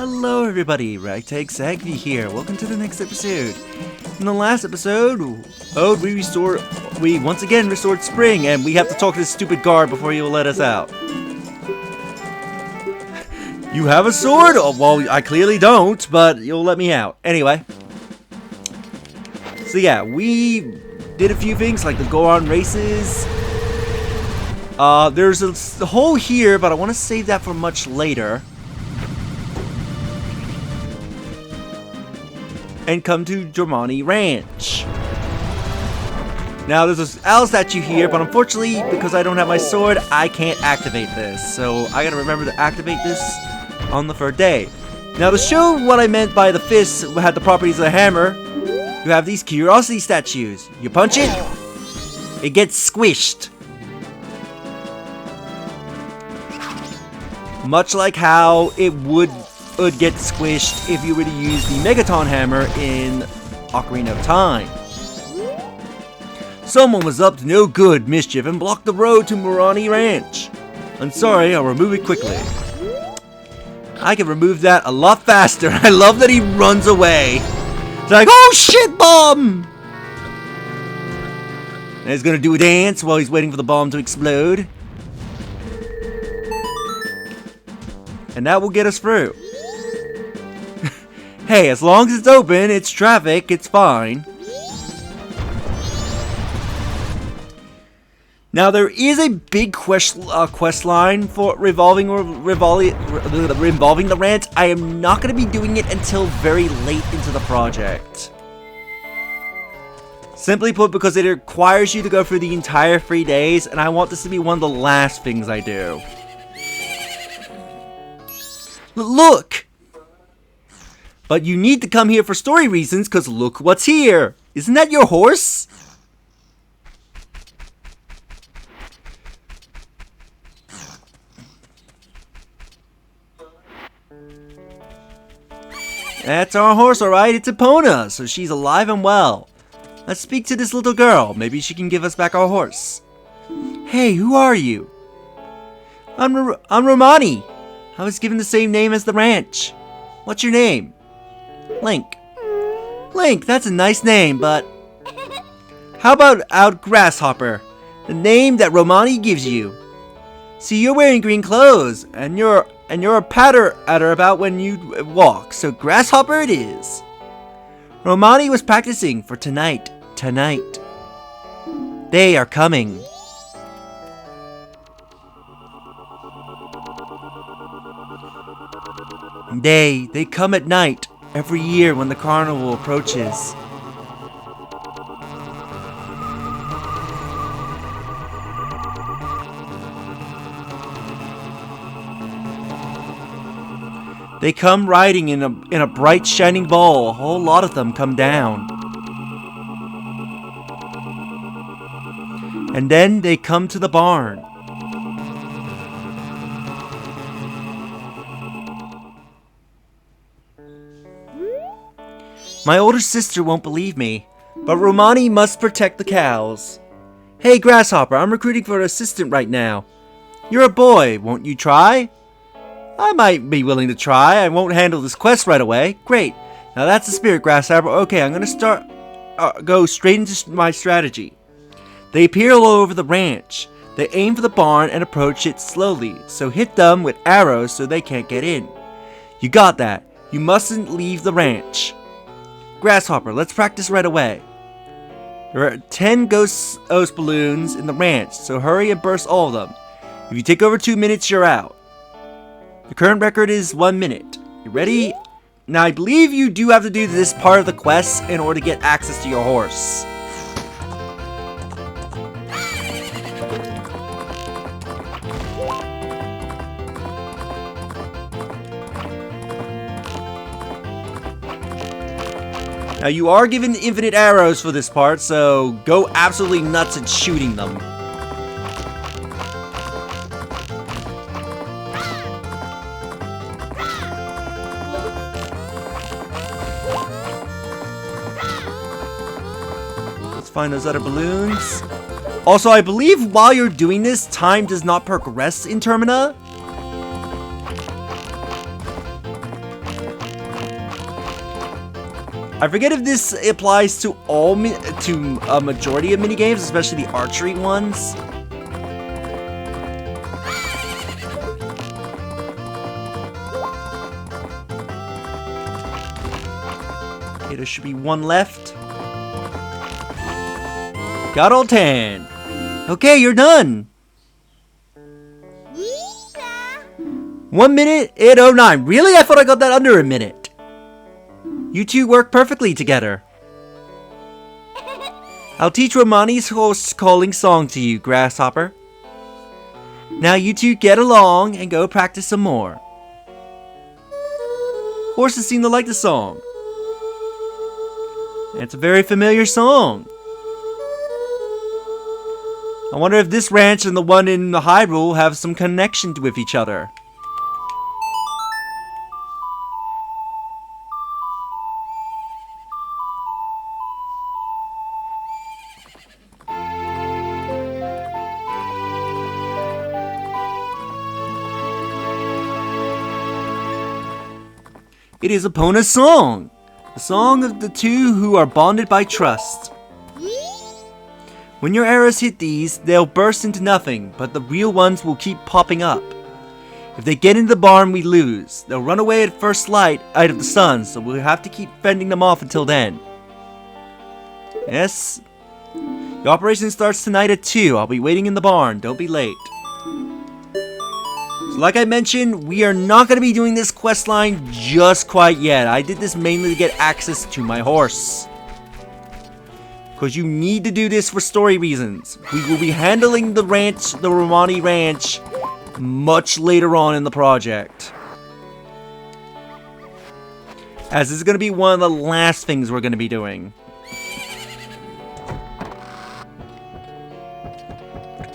Hello everybody, Ragtag Sagvy here. Welcome to the next episode. In the last episode, we once again restored spring, and we have to talk to this stupid guard before he'll let us out. You have a sword? Oh, well, I clearly don't, but you'll let me out. Anyway. So yeah, we did a few things like the go-on races. There's a hole here, but I want to save that for much later. And come to Germani Ranch. Now there's an owl statue here, but unfortunately, because I don't have my sword, I can't activate this. So I gotta remember to activate this on the third day. Now to show what I meant by the fist had the properties of a hammer, you have these curiosity statues. You punch it, it gets squished. Much like how it would get squished if you were to use the Megaton hammer in Ocarina of Time. Someone was up to no good mischief and blocked the road to Germani Ranch. I'm sorry, I'll remove it quickly. I can remove that a lot faster. I love that he runs away. It's like, oh shit, bomb! And he's gonna do a dance while he's waiting for the bomb to explode. And that will get us through. Hey, as long as it's open, it's traffic, it's fine. Now there is a big quest line for revolving the ranch. I am not going to be doing it until very late into the project. Simply put, because it requires you to go through the entire 3 days, and I want this to be one of the last things I do. Look! But you need to come here for story reasons, because look what's here! Isn't that your horse? That's our horse, alright. It's Epona, so she's alive and well. Let's speak to this little girl. Maybe she can give us back our horse. Hey, who are you? I'm Romani. I was given the same name as the ranch. What's your name? Link. Link, that's a nice name, but... How about Grasshopper? The name that Romani gives you. See, you're wearing green clothes, and you're a patter at her about when you walk, so Grasshopper it is. Romani was practicing for tonight. They are coming. They come at night, every year when the carnival approaches. They come riding in a bright shining ball. A whole lot of them come down. And then they come to the barn. My older sister won't believe me, but Romani must protect the cows. Hey Grasshopper, I'm recruiting for an assistant right now. You're a boy, won't you try? I might be willing to try. I won't handle this quest right away. Great. Now that's the spirit, Grasshopper. Okay, I'm gonna go straight into my strategy. They appear all over the ranch. They aim for the barn and approach it slowly, so hit them with arrows so they can't get in. You got that. You mustn't leave the ranch. Grasshopper, let's practice right away. There are 10 ghost balloons in the ranch, so hurry and burst all of them. If you take over 2 minutes, you're out. The current record is 1 minute. You ready? Now I believe you do have to do this part of the quest in order to get access to your horse. Now you are given infinite arrows for this part, so go absolutely nuts at shooting them. Let's find those other balloons. Also, I believe while you're doing this, time does not progress in Termina. I forget if this applies to to a majority of minigames, especially the archery ones. Okay, there should be one left. Got all 10. Okay, you're done. 1 minute and 09. Really? I thought I got that under a minute. You two work perfectly together. I'll teach Romani's horse calling song to you, Grasshopper. Now you two get along and go practice some more. Horses seem to like the song. It's a very familiar song. I wonder if this ranch and the one in the Hyrule have some connection with each other. It is Epona's song, the song of the two who are bonded by trust. When your arrows hit these, they'll burst into nothing, but the real ones will keep popping up. If they get into the barn, we lose. They'll run away at first light out of the sun, so we'll have to keep fending them off until then. Yes? The operation starts tonight at 2. I'll be waiting in the barn. Don't be late. So like I mentioned, we are not going to be doing this quest line just quite yet. I did this mainly to get access to my horse. Because you need to do this for story reasons. We will be handling the ranch, the Romani Ranch, much later on in the project. As this is going to be one of the last things we're going to be doing.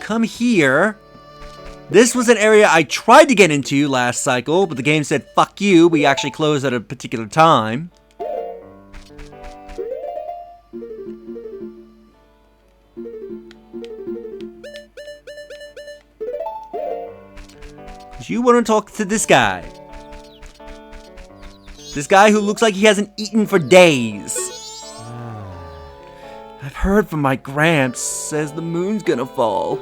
Come here. This was an area I tried to get into last cycle, but the game said, fuck you, we actually closed at a particular time. You want to talk to this guy. This guy who looks like he hasn't eaten for days. I've heard from my Gramps, says the moon's gonna fall.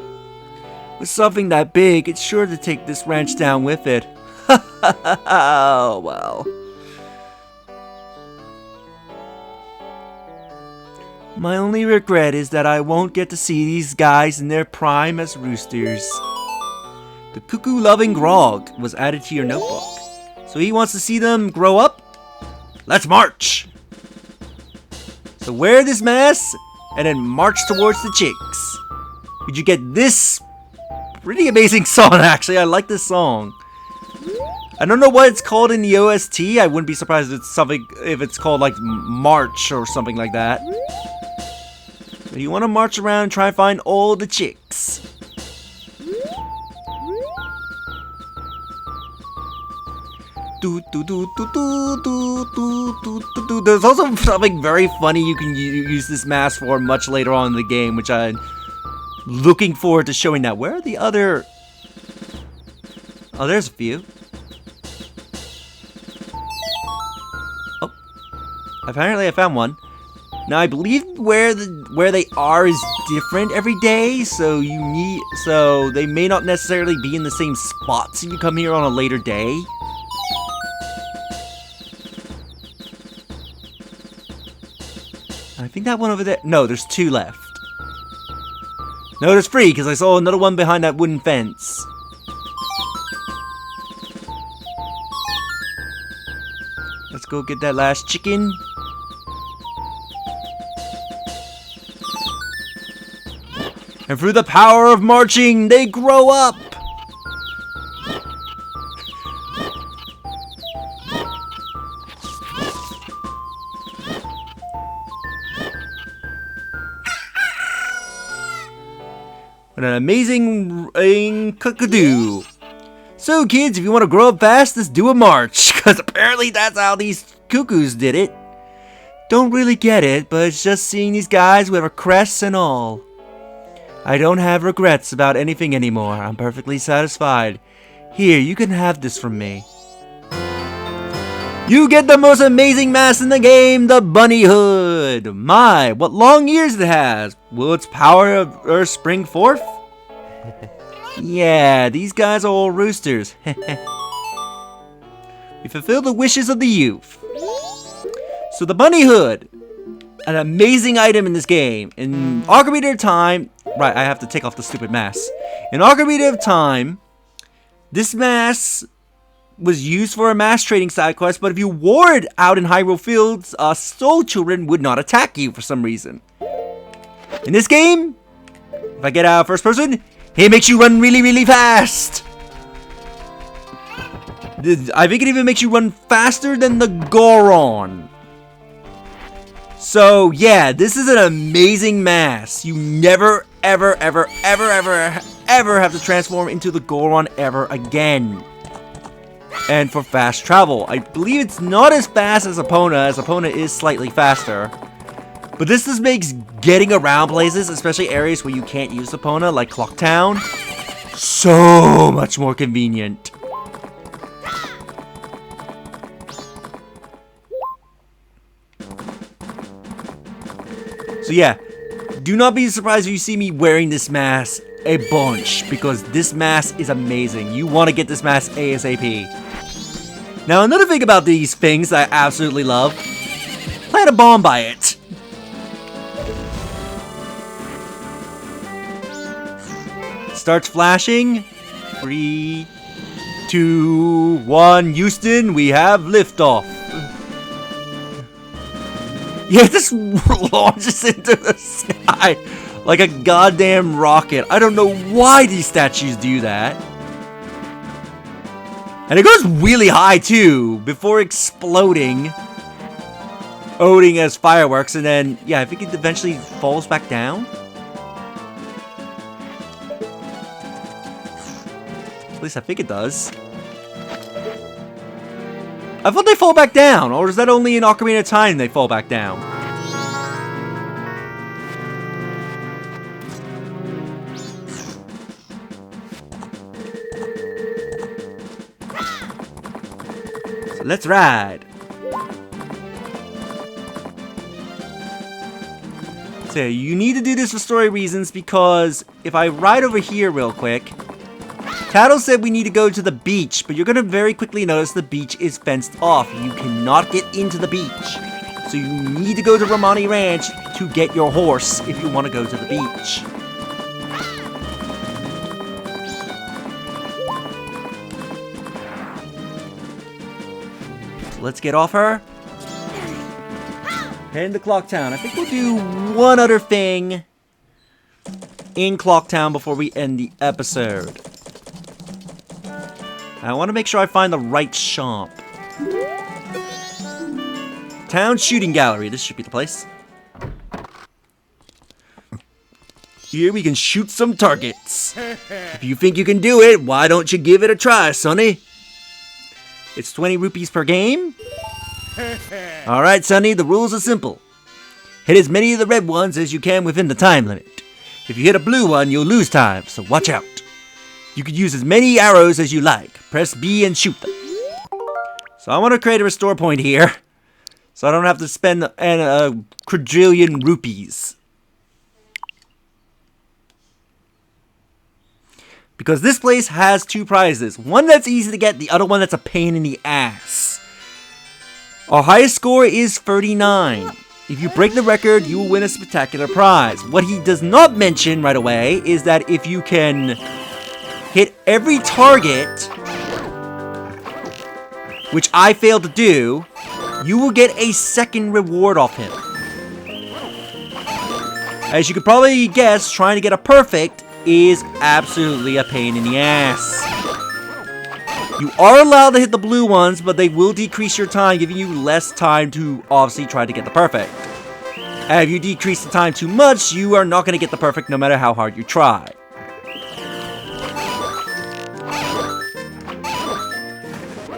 With something that big, it's sure to take this ranch down with it. Oh, well. My only regret is that I won't get to see these guys in their prime as roosters. The cuckoo-loving Grog was added to your notebook. So he wants to see them grow up? Let's march! So wear this mask, and then march towards the chicks. Did you get this pretty amazing song, actually? I like this song. I don't know what it's called in the OST. I wouldn't be surprised if it's called like March or something like that. But you want to march around and try and find all the chicks. There's also something very funny you can use this mask for much later on in the game, which I'm looking forward to showing that. Where are the other... Oh, there's a few. Oh. Apparently I found one. Now I believe where they are is different every day, so they may not necessarily be in the same spots if you come here on a later day. I think that one over there... No, there's 2 left. No, there's 3, because I saw another one behind that wooden fence. Let's go get that last chicken. And through the power of marching, they grow up! What an amazing cockadoo. So kids, if you want to grow up fast, let's do a march. Because apparently that's how these cuckoos did it. Don't really get it, but it's just seeing these guys with their crests and all. I don't have regrets about anything anymore. I'm perfectly satisfied. Here, you can have this from me. You get the most amazing mask in the game, the bunny hood. My, what long ears it has. Will its power of Earth spring forth? Yeah, these guys are all roosters. We fulfill the wishes of the youth. So the bunny hood, an amazing item in this game. In Ocarina of Time, right, I have to take off the stupid mask. In Ocarina of Time, this mask was used for a mask trading side quest, but if you wore it out in Hyrule Fields, soul children would not attack you for some reason. In this game, if I get out first person, it makes you run really, really fast. I think it even makes you run faster than the Goron. So yeah, this is an amazing mask. You never, ever, ever, ever, ever, ever have to transform into the Goron ever again. And for fast travel, I believe it's not as fast as Epona, as Epona is slightly faster. But this just makes getting around places, especially areas where you can't use Epona, like Clock Town, so much more convenient. So yeah, do not be surprised if you see me wearing this mask a bunch, because this mask is amazing. You want to get this mask ASAP. Now another thing about these things that I absolutely love, plant a bomb by it. Starts flashing. 3, 2, 1, Houston, we have liftoff. Yeah, this launches into the sky like a goddamn rocket. I don't know why these statues do that. And it goes really high too, before exploding. Oding as fireworks, and then, yeah, I think it eventually falls back down. At least I think it does. I thought they fall back down, or is that only in Ocarina of Time they fall back down? So let's ride. So you need to do this for story reasons, because if I ride over here real quick, Tattle said we need to go to the beach, but you're going to very quickly notice the beach is fenced off. You cannot get into the beach. So you need to go to Romani Ranch to get your horse if you want to go to the beach. So let's get off her. Head into Clock Town. I think we'll do one other thing in Clock Town before we end the episode. I want to make sure I find the right shop. Town Shooting Gallery. This should be the place. Here we can shoot some targets. If you think you can do it, why don't you give it a try, Sonny? It's 20 rupees per game. Alright, Sonny, the rules are simple. Hit as many of the red ones as you can within the time limit. If you hit a blue one, you'll lose time, so watch out. You can use as many arrows as you like. Press B and shoot them. So I want to create a restore point here, so I don't have to spend a quadrillion rupees. Because this place has two prizes. One that's easy to get, the other one that's a pain in the ass. Our highest score is 39. If you break the record, you will win a spectacular prize. What he does not mention right away is that if you can hit every target, which I failed to do, you will get a second reward off him. As you could probably guess, trying to get a perfect is absolutely a pain in the ass. You are allowed to hit the blue ones, but they will decrease your time, giving you less time to obviously try to get the perfect. And if you decrease the time too much, you are not going to get the perfect no matter how hard you try.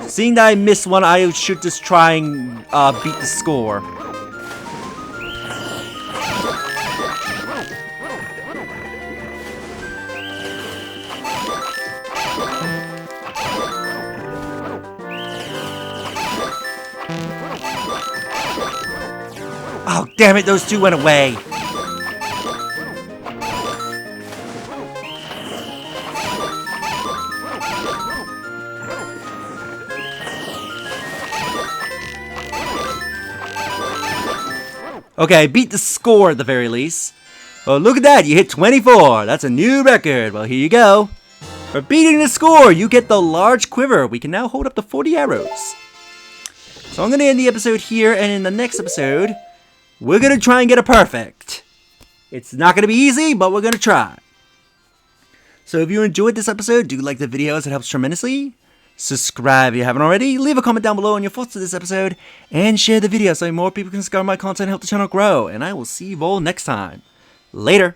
Seeing that I missed one, I should just try and beat the score. Oh, damn it, those two went away. Okay, beat the score at the very least. Well, look at that, you hit 24. That's a new record. Well, here you go. For beating the score, you get the large quiver. We can now hold up to 40 arrows. So I'm going to end the episode here, and in the next episode, we're going to try and get a perfect. It's not going to be easy, but we're going to try. So if you enjoyed this episode, do like the video as it helps tremendously. Subscribe if you haven't already. Leave a comment down below on your thoughts to this episode. And share the video so more people can discover my content and help the channel grow. And I will see you all next time. Later.